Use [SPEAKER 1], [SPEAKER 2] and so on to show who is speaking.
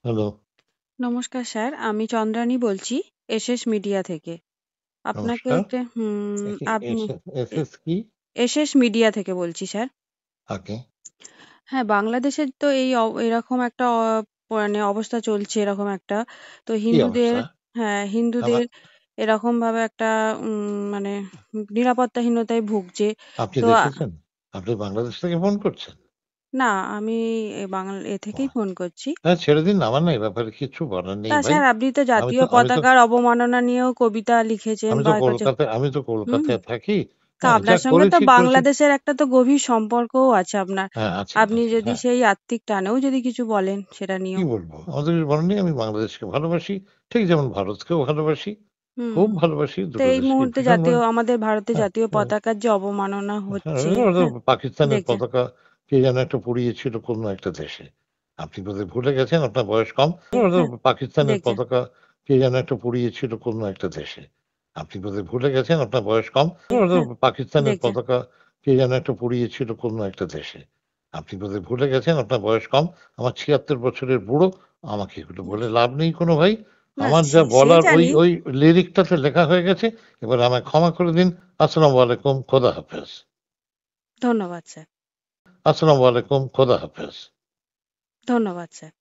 [SPEAKER 1] Hello,
[SPEAKER 2] নমস্কার sir, আমি চন্দ্রানী বলছি এসএস মিডিয়া থেকে। আপনাকে
[SPEAKER 1] নমস্কার।
[SPEAKER 2] একটা আপনি
[SPEAKER 1] এসএস কি?
[SPEAKER 2] এসএস মিডিয়া থেকে বলছি স্যার।
[SPEAKER 1] ওকে।
[SPEAKER 2] হ্যাঁ, বাংলাদেশের তো এরকম একটা মানে অবস্থা চলছে এরকম একটা। তো
[SPEAKER 1] কি
[SPEAKER 2] হিন্দুদের,
[SPEAKER 1] অবস্থা?
[SPEAKER 2] হ্যাঁ,
[SPEAKER 1] আমার
[SPEAKER 2] হিন্দুদের এরকমভাবে একটা মানে নিরাপত্তাহীনতায় ভুগছে।
[SPEAKER 1] আপনি
[SPEAKER 2] তো
[SPEAKER 1] দেখেছেন? আপনি বাংলাদেশ থেকে ফোন করছেন?
[SPEAKER 2] না, আমি থেকেই
[SPEAKER 1] ও
[SPEAKER 2] ফোন করছি।
[SPEAKER 1] হ্যাঁ, ছেড়ে দিন। আমার না এ ব্যাপারে কিচ্ছু বলার নেই
[SPEAKER 2] তা
[SPEAKER 1] ভাই।
[SPEAKER 2] স্যার, আপনি তো
[SPEAKER 1] আমি
[SPEAKER 2] জাতীয়
[SPEAKER 1] তো আমি তো
[SPEAKER 2] পতাকার অবমাননা নিয়েও কবিতা লিখেছেন
[SPEAKER 1] আমি তো
[SPEAKER 2] বা
[SPEAKER 1] কলকাতায় আমি তো
[SPEAKER 2] হুম।
[SPEAKER 1] কলকাতায় থাকি।
[SPEAKER 2] তা
[SPEAKER 1] হ্যাঁ, যা
[SPEAKER 2] আপনার সঙ্গে তো
[SPEAKER 1] করেছি।
[SPEAKER 2] বাংলাদেশের একটা তো গভীর সম্পর্কও আছে আপনার।
[SPEAKER 1] হ্যাঁ, আছে,
[SPEAKER 2] আপনি
[SPEAKER 1] আছে।
[SPEAKER 2] যদি
[SPEAKER 1] হ্যাঁ,
[SPEAKER 2] সেই আত্মিক টানেও যদি কিছু বলেন সেটা
[SPEAKER 1] কি
[SPEAKER 2] নিয়েও।
[SPEAKER 1] বলবো? আমাদের কিছু বলার নেই। আমি বাংলাদেশকে ভালোবাসি। ঠিক যেমন ভারতকেও ভালোবাসি।
[SPEAKER 2] হুম,
[SPEAKER 1] খুব
[SPEAKER 2] হুম।
[SPEAKER 1] ভালোবাসি।
[SPEAKER 2] তো
[SPEAKER 1] দুটো
[SPEAKER 2] এই
[SPEAKER 1] দেশকেই
[SPEAKER 2] মুহূর্তে
[SPEAKER 1] ভীষণ
[SPEAKER 2] আমাদের ভারতের
[SPEAKER 1] হ্যাঁ,
[SPEAKER 2] জাতীয়
[SPEAKER 1] হ্যাঁ।
[SPEAKER 2] পতাকার যে অবমাননা
[SPEAKER 1] হ্যাঁ,
[SPEAKER 2] হচ্ছে,
[SPEAKER 1] ওরা
[SPEAKER 2] হ্যাঁ,
[SPEAKER 1] পাকিস্তানের
[SPEAKER 2] দেখে
[SPEAKER 1] পতাকা কে যেন একটা পুড়িয়েছিল কোনো একটা দেশে। আপনি বোধহয় ভুলে গেছেন, আপনার বয়স কম। ওরা
[SPEAKER 2] হ্যাঁ,
[SPEAKER 1] পাকিস্তানের
[SPEAKER 2] দেখে।
[SPEAKER 1] পতাকা কে যেন একটা পুড়িয়েছিল কোনো একটা দেশে। আপনি বোধহয় ভুলে গেছেন, আপনার বয়স কম। ওরা
[SPEAKER 2] হ্যাঁ,
[SPEAKER 1] পাকিস্তানের
[SPEAKER 2] দেখে।
[SPEAKER 1] পতাকা কে যেন একটা পুড়িয়েছিল কোনো একটা দেশে। আপনি বোধহয় ভুলে গেছেন, আপনার বয়স কম। আমার ৭৬ বছরের বুড়ো। আমাকে এগুলো বলে লাভ নেই কোনো ভাই।
[SPEAKER 2] না,
[SPEAKER 1] আমার
[SPEAKER 2] সে
[SPEAKER 1] যা
[SPEAKER 2] সে
[SPEAKER 1] বলার ওই
[SPEAKER 2] জানি।
[SPEAKER 1] ওই লিরিকটাতে লেখা হয়ে গেছে। এবার আমায় ক্ষমা করে দিন। আসসালামু আলাইকুম, খোদা হাফেজ।
[SPEAKER 2] ধন্যবাদ স্যার।
[SPEAKER 1] আসসালামু আলাইকুম, খোদা হাফেজ।
[SPEAKER 2] ধন্যবাদ স্যার।